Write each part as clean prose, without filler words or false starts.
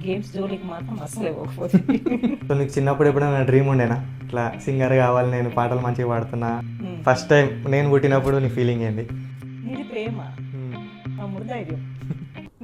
Games జోలికి మాత్రం అస్సలు ఇవ్వకపోతే. సో నీకు చిన్నప్పుడు ఎప్పుడైనా డ్రీమ్ ఉండేనా ఇట్లా సింగర్ కావాలి, నేను పాటలు మంచిగా పాడుతున్నా? ఫస్ట్ టైం నేను పుట్టినప్పుడు నీ ఫీలింగ్ ఏంది? ఇది ప్రేమ, తమ్ముడు ధైర్యం.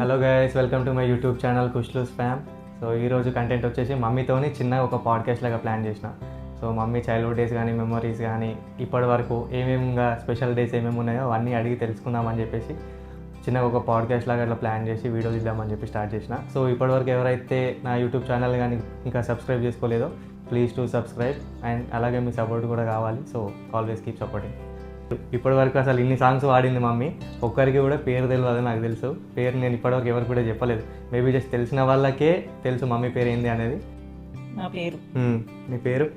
Hello guys, welcome to my YouTube channel Kushloos fam. So ఈరోజు కంటెంట్ వచ్చేసి మమ్మీతోని చిన్నగా ఒక పాడ్కాస్ట్ లాగా ప్లాన్ చేసిన. సో మమ్మీ చైల్డ్హుడ్ డేస్ కానీ మెమరీస్ కానీ ఇప్పటి వరకు ఏమేమిగా స్పెషల్ డేస్ ఏమేమి ఉన్నాయో అవన్నీ అడిగి తెలుసుకుందామని చెప్పేసి చిన్నగా ఒక పాడ్కాస్ట్ లాగా అట్లా ప్లాన్ చేసి వీడియో ఇద్దామని చెప్పి స్టార్ట్ చేసిన. సో ఇప్పటివరకు ఎవరైతే నా యూట్యూబ్ ఛానల్ కానీ ఇంకా సబ్స్క్రైబ్ చేసుకోలేదో ప్లీజ్ టు సబ్స్క్రైబ్, అండ్ అలాగే మీ సపోర్ట్ కూడా కావాలి. So always keep supporting. ఇప్పటివరకు అసలు ఇన్ని సాంగ్స్ వాడింది మమ్మీ, ఒక్కరికి కూడా పేరు తెలియదు. నాకు తెలుసు పేరు, నేను ఇప్పటివరకు ఎవరికి కూడా చెప్పలేదు. మేబీ జస్ట్ తెలిసిన వాళ్ళకే తెలుసు మమ్మీ పేరు ఏంది అనేది. నా పేరు నీ పేరు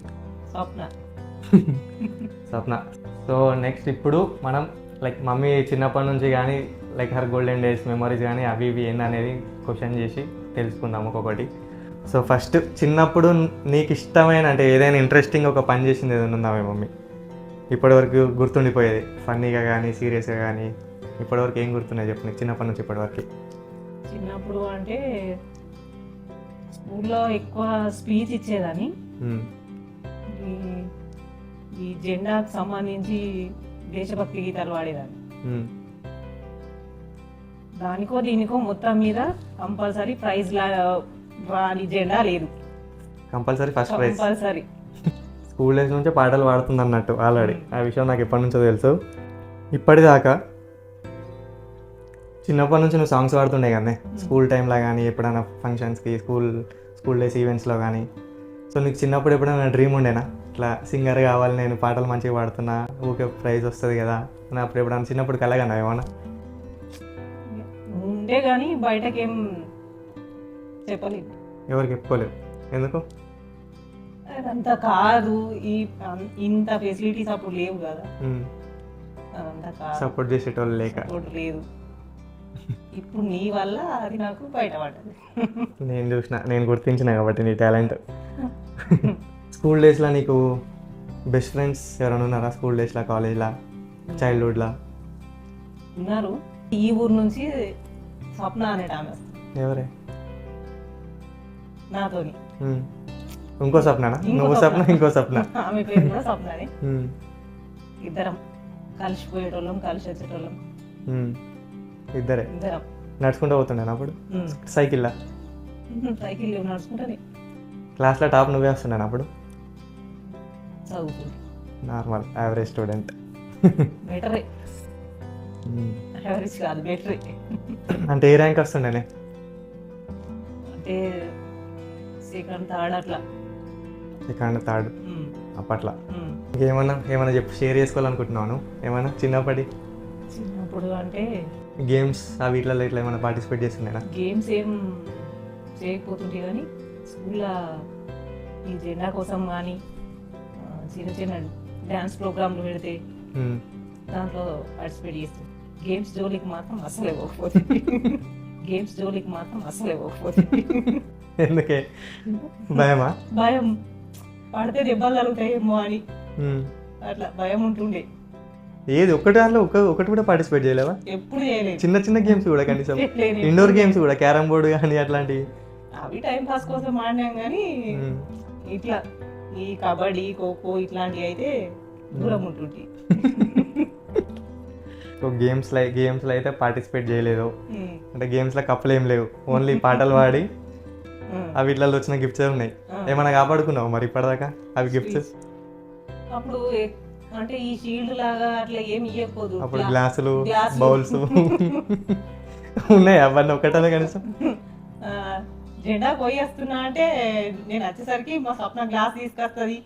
స్వప్న. స్వప్న. సో నెక్స్ట్ ఇప్పుడు మనం లైక్ మమ్మీ చిన్నప్పటి నుంచి కానీ like her golden days memories కానీ అవి ఇవి ఏందనేది క్వశ్చన్ చేసి తెలుసుకుందాం ఒక్కొక్కటి. సో ఫస్ట్ చిన్నప్పుడు నీకు ఇష్టమైన అంటే ఏదైనా ఇంట్రెస్టింగ్ ఒక పని చేసింది ఏదైనా ఉందా మీ మమ్మీ ఇప్పటివరకు గుర్తుండిపోయేది? ఫన్నీగా కానీ సీరియస్గా కానీ ఇప్పటివరకు ఏం గుర్తున్నాయి చెప్పు నీకు చిన్నప్పటి నుంచి ఇప్పటివరకు? చిన్నప్పుడు అంటే స్కూల్లో ఎక్కువ స్పీచ్ ఇచ్చేదని, ఈ జెండాకు సంబంధించి దేశభక్తి గీతాలు వాడేదాన్ని. దానికో దీనికో మొత్తం మీద కంపల్సరీ ప్రైజ్ రాని జెండా లేదు, compulsory first prize. Compulsory school days నుంచే పాటలు పాడుతుంది అన్నట్టు ఆల్రెడీ. ఆ విషయం నాకు ఎప్పటి నుంచో తెలుసు. ఇప్పటిదాకా చిన్నప్పటి నుంచి నువ్వు సాంగ్స్ పాడుతుండే కానీ స్కూల్ టైంలో కానీ ఎప్పుడైనా ఫంక్షన్స్కి స్కూల్ డేస్ ఈవెంట్స్లో కానీ. సో నీకు చిన్నప్పుడు ఎప్పుడైనా డ్రీమ్ ఉండేనా ఇట్లా సింగర్ కావాలి, నేను పాటలు మంచిగా పాడుతున్నా, ఊకే ప్రైజ్ వస్తుంది కదా అని అప్పుడు ఎప్పుడైనా చిన్నప్పుడు కలగన్నా ఏమన్నా? ఉండే కానీ బయటకేం చెప్పలేదు. ఎవరికి చెప్పుకోలేవు ఎందుకు? అదంతా కాదు, ఇంత ఫెసిలిటీస్ అప్పుడు లేవు కదా, అదంతా కాదు, సపోర్ట్ చేసేటోళ్ళు లేక సపోర్ట్ లేదు. ఇప్పుడు నీ వల్ల అది నాకు బయటపడ్డది. నేను గుర్తించిన కాబట్టి నీ టాలెంట్. స్కూల్ డేస్లో నీకు బెస్ట్ ఫ్రెండ్స్ ఎవరైనా ఉన్నారా? స్కూల్ డేస్లో, కాలేజ్లో, చైల్డ్హుడ్లో? ఉన్నారు. ఈ ఊరు నుంచి స్వప్న అనేట ఆమె. ఎవరే? నాతోని ఇంకో స్వప్న? నువ్వు స్వప్న, ఇంకో స్వప్న? ఆమె పేరు కూడా స్వప్ననే. ఇద్దరం కలిసిపోయేటోళ్ళం, కలిసి వచ్చేటోళ్ళం. ఇద్దరే ఇద్దరం నడుచుకుంటూ పోతుండే అప్పుడు సైకిల్లా? సైకిల్ నడుచుకుంటానే. క్లాస్లో టాప్ నువ్వే వస్తుండే అప్పుడు? చదువుకుంటా నార్మల్ యావరేజ్ స్టూడెంట్. బెటరే, యావరేజ్ కాదు బెటరే. అంటే ఏ ర్యాంక్ వస్తుండేనే? అంటే సెకండ్ థర్డ్ అట్లా. సెకండ్ థర్డ్ అప్పట్లో. ఏమన్నా చెప్పు, షేర్ చేసుకోవాలనుకుంటున్నాను ఏమన్నా చిన్నప్పటి? చిన్నప్పుడు అంటే గేమ్స్ అవి ఇట్లా ఇట్లా ఏమైనా పార్టిసిపేట్ చేస్తుండేనా? గేమ్స్ ఏం చేయకపోతుంటే కానీ స్కూల్లో ఈ జెండా కోసం కానీ చిన్న చిన్న డ్యాన్స్ ప్రోగ్రాంలు పెడితే దాంట్లో పార్టిసిపేట్ చేస్తాం. గేమ్స్ జోలికి మాత్రం అస్సలు ఇవ్వకపోతే. గేమ్స్ జోలికి మాత్రం అస్సలు ఇవ్వకపోతే. ఎందుకే? భయమా? భయం, పడితే దెబ్బలు కలుగుతాయేమో అని అట్లా భయం ఉంటుండే. ఏది ఒకటి దాంట్లో ఒకటి కూడా పార్టిసిపేట్ చేయలేవా? ఎప్పుడు చేయలేదు. చిన్న చిన్న గేమ్స్ కూడా కనీసం ఇండోర్ గేమ్స్ కూడా, క్యారమ్ బోర్డు కానీ అట్లాంటివి? అవి టైం పాస్ కోసం ఆడినాం కానీ ఇట్లా ఈ కబడ్డీ, ఖోఖో ఇట్లాంటివి అయితే దూరం ఉంటుంటే. గేమ్స్లో అయితే పార్టిసిపేట్ చేయలేదు. అంటే గేమ్స్లో కప్పులు ఏం లేవు, ఓన్లీ పాటలు పాడి అవి వీటిలో వచ్చిన గిఫ్ట్స్ ఉన్నాయి. ఏమైనా కాపాడుకున్నావు మరి ఇప్పటిదాకా అవి గిఫ్ట్స్? అప్పుడు అంటే ఈ షీల్డ్ లాగా అట్లా ఏమి ఇవ్వకపోదు. అప్పుడు గ్లాసులు, బౌల్స్ ఉన్నాయి. అవన్నీ ఒకటే కనీసం. జెండా పోయి వస్తున్నా అంటే నేను వచ్చేసరికి మా స్వప్న గ్లాస్ తీసుకొస్తుంది,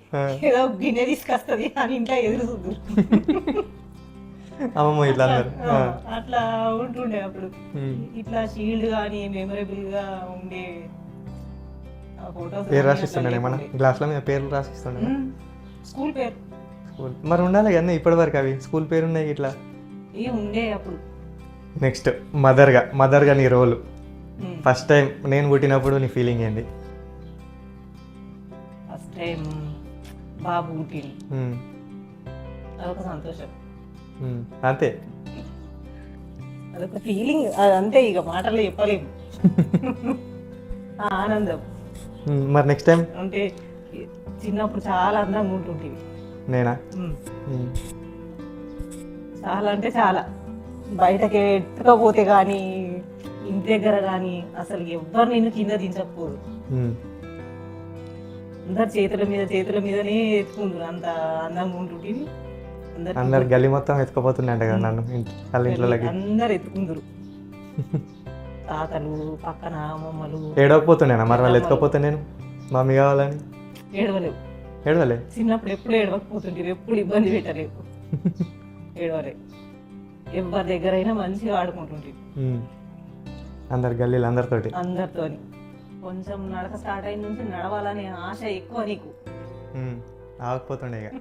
ఏదో గిన్నె తీసుకొస్తుంది అని ఇంట్లో ఎదురు చూద్దు. అమ్మమ్మ ఇట్లా అట్లా ఉంటుండే అప్పుడు. ఇట్లా షీల్డ్ కానీ మెమరబుల్ గా ఉండే ఫోటోస్. పేరు రాసిస్తుండే ఏమన్నా గ్లాస్ల మీద? పేర్లు రాసిస్తుండే? స్కూల్ పేరు. స్కూల్ మరి ఉండాలి కదా ఇప్పటి వరకు అవి స్కూల్ పేరు ఉన్నాయి ఇట్లా ఉండే అప్పుడు. నెక్స్ట్ మదర్గా నీ రోల్ ఫస్ట్ టైం నేను పుట్టినప్పుడు నీ ఫీలింగ్ ఏంది? ఫస్ట్ టైం బాబు పుట్టింది, అదొక సంతోషం. అంతే, అదొక ఫీలింగ్, అంతే, ఇక మాటల్లో చెప్పలేము. ఆనందం. మరి నెక్స్ట్ టైం అంటే చిన్నప్పుడు చాలా అందంగా ఉంటుంటివి. నేనా? చాలా అంటే చాలా. బయటకి ఎత్తుకపోతే కానీ ఇంటి దగ్గర కానీ అసలు ఎవ్వరు నిన్ను కింద దించకపోదు. అందరు చేతుల మీదనే ఎత్తుకుంటారు. అంత అందంగా ఉంటుంటివి. అందరు గల్లీ మొత్తం ఎత్తుకుపోతుండే కదా నన్ను వాళ్ళ ఇంట్లోకి. అందరు ఎత్తుకుందరు. తాతలు పక్కన అమ్మమ్మలు. ఏడవకపోతుండేనా మరి వాళ్ళు ఎత్తుకపోతే నేను మమ్మీ కావాలని? ఏడవలేవు. ఏడవలే? చిన్నప్పుడు ఎప్పుడు ఏడవకపోతుంటే ఎప్పుడు ఇబ్బంది పెట్టలేవు. ఏడవలే. ఎవరి దగ్గర అయినా మంచిగా ఆడుకుంటుంటే అందరు గల్లీలు అందరితోటి. అందరితోని. కొంచెం నడక స్టార్ట్ అయిన నుంచి నడవాలనే ఆశ ఎక్కువ నీకు. ఆగకపోతుండే ఇక.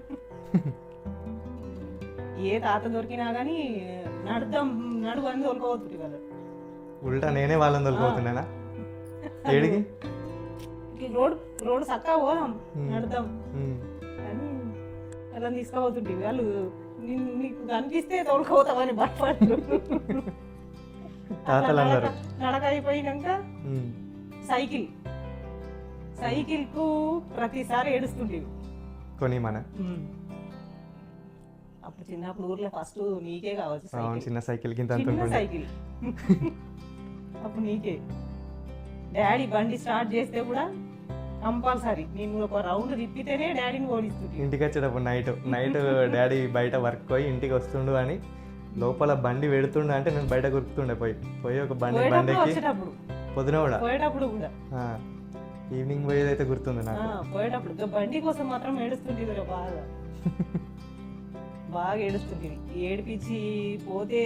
ఏ తాత దొరికినా కానీ నడుద్దాం నడువు అని తోలుకోవద్దు కదా. ఉల్టా నేనే వాళ్ళని తోలుకోతున్నానా? ఏడికి? రోడ్ చక్కగా పోదాం నడుద్దాం అని వాళ్ళని తీసుకోబోతుంటే వాళ్ళు నీకు కనిపిస్తే తోలుకోతామని భయపడరు. నడక అయిపోయినాక సైకిల్ కు ప్రతిసారి ఏడుస్తుండేవి కొని మన. అప్పుడు చిన్నప్పుడు ఊర్లో ఫస్ట్ నీకే కావచ్చు చిన్న సైకిల్ కింద సైకిల్. అప్పుడు నీకే. డాడీ బండి స్టార్ట్ చేస్తే కూడా కంపల్సరీ నేను ఒక రౌండ్ తిప్పితేనే డాడీని ఓడిస్తుంది. ఇంటికి వచ్చేటప్పుడు నైట్ డాడీ బయట వర్క్ పోయి ఇంటికి వస్తుండు అని లోపల బండి పెడుతుండే అంటే నేను బయట గుర్తుండే పోయి ఒక బండికి పొద్దున కూడా పోయేటప్పుడు కూడా ఈవినింగ్ పోయేది అయితే గుర్తుంది నాకు. పోయేటప్పుడు బండి కోసం మాత్రం ఏడుస్తుంది బాగా ఏడుస్తుంది. ఏడిపించి పోతే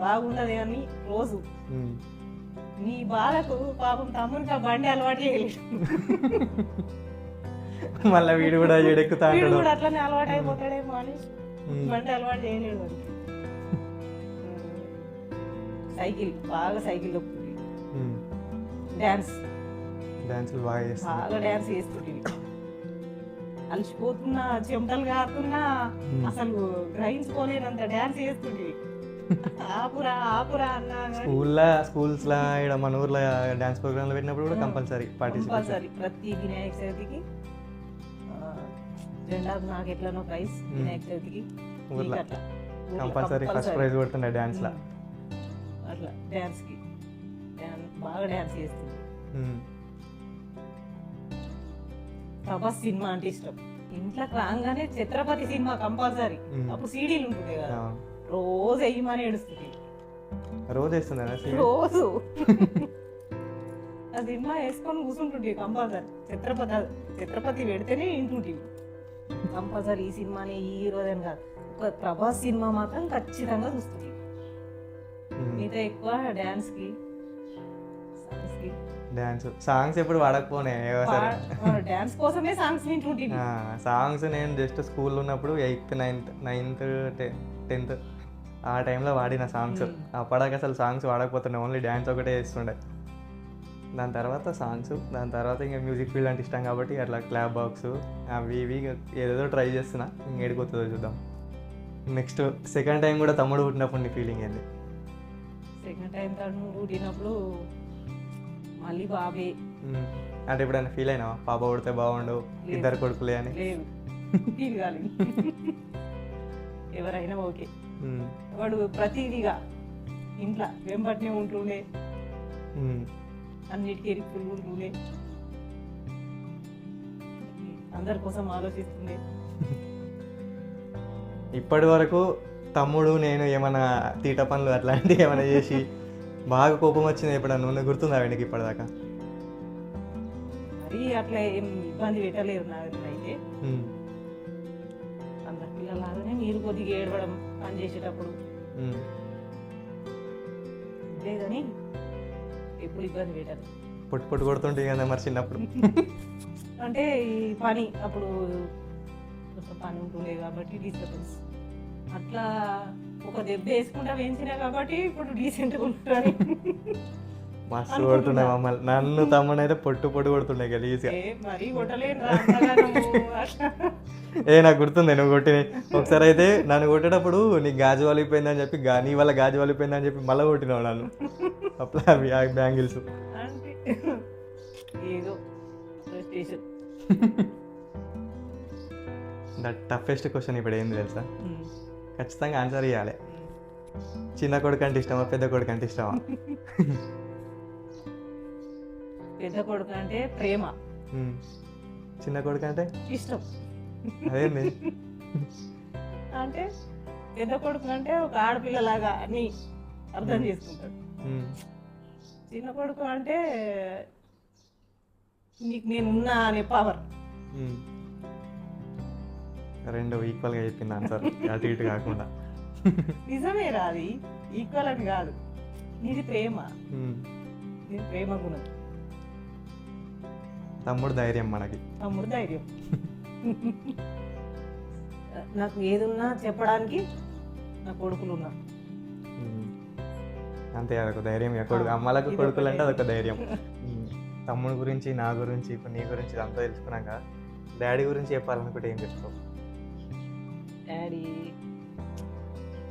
బాగుండదు అని రోజు నీ బాధకు పాపం తమ్మునికి ఆ బండి అలవాటు చేయలేదు. మళ్ళీ వీడు కూడా ఏడెక్కుతా అట్లనే అలవాటు అయిపోతాడేమో అని బండి అలవాటు చేయలేడు వాడికి. బాగా సైకిల్ తొక్కుతుంది. డాన్స్ బాగా డాన్స్ చేస్తుంది. అలసిపోతున్నా చెమటలు కాకున్నా అసలు గ్రహించుకోలేనంత డాన్స్ చేస్తుంది. ఆపురా అన్నా. స్కూల్స్ లా ఇక్కడ మన ఊర్లో డాన్స్ ప్రోగ్రామ్ లో పెట్టినప్పుడు కూడా కంపల్సరీ ప్రతి వినాయక చవితికి జెండాకు నాకు ఎట్లనో ప్రైజ్. వినాయక చవితికి కంపల్సరీ ఫస్ట్ ప్రైజ్ కొడుతుండే డాన్స్ లా. అట్లా డాన్స్ కి బాగా డాన్స్ చేస్తుంది. ప్రభాస్ సినిమా అంటే ఇష్టం. ఇంట్లోకి రాగానే ఛత్రపతి సినిమా కంపల్సరీ. అప్పుడు సీడీలు ఉంటుండే కదా, రోజు వేయమని ఏడుస్తుంది. రోజు వేస్తుందా? రోజు ఆ సినిమా వేసుకొని కూర్చుంటుంటే కంపల్సరీ. ఛత్రపతి పెడితేనే వింటుంటివి కంపల్సరీ. ఈ సినిమాని ఈ రోజని కాదు, ఒక ప్రభాస్ సినిమా మాత్రం ఖచ్చితంగా చూస్తుంది. మీతో ఎక్కువ డాన్స్ కి సాంగ్స్ ఎప్పుడు వాడకపోనే. డాన్స్ కోసమే సాంగ్స్ వింటుంటే సాంగ్స్ నేను జస్ట్ స్కూల్లో ఉన్నప్పుడు 8th 9th 10th ఆ టైంలో వాడిన సాంగ్స్. అప్పటికి అసలు సాంగ్స్ వాడకపోతుండే, ఓన్లీ డ్యాన్స్ ఒకటే చేస్తుండే. దాని తర్వాత ఇంకా మ్యూజిక్ ఫీల్డ్ అంటే ఇష్టం కాబట్టి అట్లా క్లాప్ బాక్స్ అవి ఇవి ఏదేదో ట్రై చేస్తున్నా. ఇంకేడిపోతుందో చూద్దాం. నెక్స్ట్ సెకండ్ టైం కూడా తమ్ముడు పుట్టినప్పుడు నీ ఫీలింగ్ ఏంది? సెకండ్ టైం తమ్ముడు పుట్టినప్పుడు మళ్ళీ బాబే. అంటే ఎప్పుడైనా ఫీల్ అయినావా పాప పుడితే బాగుండు, ఇద్దరు కొడుకులే అని? ఫీల్ కాలేదు. ఎవరైనా ఓకే. వాడు ప్రతిదిగా ఇంట్లో వెంబటినే ఉంటుండే, అన్నిటికీ ఎరుకులు ఉంటుండే, అందరి కోసం ఆలోచిస్తుండే. ఇప్పటి వరకు తమ్ముడు నేను ఏమైనా తీట పనులు అట్లాంటివి ఏమైనా చేసి బాగా కోపం వచ్చింది ఎప్పుడన్నా? నువ్వు గుర్తుందా వెనక్కి ఇప్పటిదాకా? మరి అట్లా ఏం ఇబ్బంది పెట్టలేదు నాకైతే. అందరి పిల్లలాగానే మీరు కొద్దిగా ఏడవడం పని చేసేటప్పుడు లేదని ఎప్పుడు ఇబ్బంది పెట్టారు. పొట్టు కొడుతుంటే కదా మరి చిన్నప్పుడు. అంటే ఈ పని అప్పుడు కొంచెం పని ఉంటుండే కాబట్టి డిస్టర్బెన్స్ అట్లా ఒక దెబ్బ వేసుకుంటా వేయించినా కాబట్టి ఇప్పుడు డీసెంట్గా ఉంటారు. మస్తు కొడుతుండే మమ్మల్ని. నన్ను తమ్ముడు అయితే పొట్టు కొడుతుండే గలీజ్గా. మరీ కొట్టలేదు. నాకు గుర్తుంది నువ్వు కొట్టిన ఒకసారి అయితే నన్ను కొట్టేటప్పుడు నీకు గాజు వలిపోయిందని చెప్పి నీ వల్ల గాజు వలిపోయిందని చెప్పి మళ్ళీ కొట్టినావు నన్ను. అట్లా అవి బ్యాంగిల్స్. ఏదో స్టేషన్. దట్ టఫెస్ట్ క్వశ్చన్ ఇప్పుడు ఏంది తెలుసా? ఖచ్చితంగా ఆన్సర్ ఇవ్వాలి. చిన్న కొడుకు అంటే ఇష్టమా, పెద్ద కొడుకు అంటే ఇష్టమా? పెద్ద కొడుకు అంటే ప్రేమ, చిన్న కొడుకు అంటే ఇష్టం. అదేంది? అంటే పెద్ద కొడుకు అంటే ఒక ఆడపిల్లలాగా అన్ని అర్థం చేసుకుంటాడు. చిన్న కొడుకు అంటే నీకు నేను ఉన్నా అనే పవర్. రెండు ఈక్వల్గా చెప్పింది ఆన్సర్, అటు ఇటు కాకుండా. నిజమే రా, అది ఈక్వల్ అని కాదు, నీది ప్రేమ, నీది ప్రేమ గుణం. తమ్ముడు ధైర్యం మనకి. తమ్ముడు ధైర్యం. నాకు ఏదున్నా చెప్పడానికి నా కొడుకులు ఉన్నారు. అంతే, అదొక ధైర్యం. కొడుకు అమ్మలకు కొడుకులు అంటే అదొక ధైర్యం. తమ్ముడు గురించి, నా గురించి, ఇప్పుడు నీ గురించి అంతా తెలుసుకున్నాక డాడీ గురించి చెప్పాలనుకుంటే ఏం చెప్తావు? డాడీ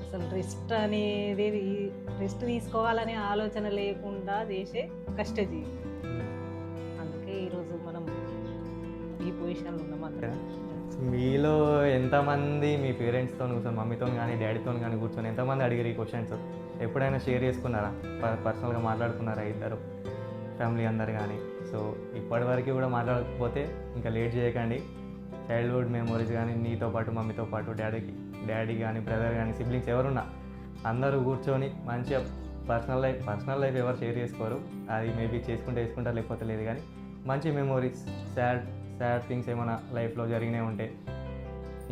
అసలు రెస్ట్ అనేది, రెస్ట్ తీసుకోవాలనే ఆలోచన లేకుండా చేసే కష్టజీవి. అందుకే ఈరోజు మనం ఈ పొజిషన్లో ఉన్నాం. అంతే. మీలో ఎంతమంది మీ పేరెంట్స్తో కూర్చొని, మమ్మీతో కానీ డాడీతో కానీ కూర్చొని ఎంతమంది అడిగారు ఈ క్వశ్చన్స్? ఎప్పుడైనా షేర్ చేసుకున్నారా? పర్సనల్గా మాట్లాడుకున్నారా ఇద్దరు ఫ్యామిలీ అందరు కానీ? సో ఇప్పటివరకు కూడా మాట్లాడకపోతే ఇంకా లేట్ చేయకండి. చైల్డ్హుడ్ మెమోరీస్ కానీ, నీతో పాటు మమ్మీతో పాటు డాడీ కానీ, బ్రదర్ కానీ, సిబ్లింగ్స్ ఎవరున్నా అందరూ కూర్చొని మంచిగా పర్సనల్ లైఫ్ ఎవరు షేర్ చేసుకోరు, అది మేబీ చేసుకుంటారు లేకపోతే లేదు, కానీ మంచి మెమోరీస్, సాడ్ థింగ్స్ ఏమైనా లైఫ్లో జరిగినాయి ఉంటే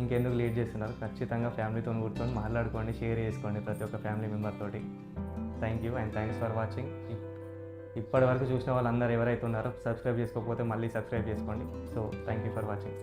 ఇంకెందుకు లేట్ చేస్తున్నారు? ఖచ్చితంగా ఫ్యామిలీతో కూర్చొని మాట్లాడుకోండి, షేర్ చేసుకోండి ప్రతి ఒక్క ఫ్యామిలీ మెంబర్ తోటి. Thank you and thanks for watching. ఇప్పటి వరకు చూసిన వాళ్ళందరూ ఎవరైతే ఉన్నారో సబ్స్క్రైబ్ చేసుకోకపోతే మళ్ళీ సబ్స్క్రైబ్ చేసుకోండి. So thank you for watching.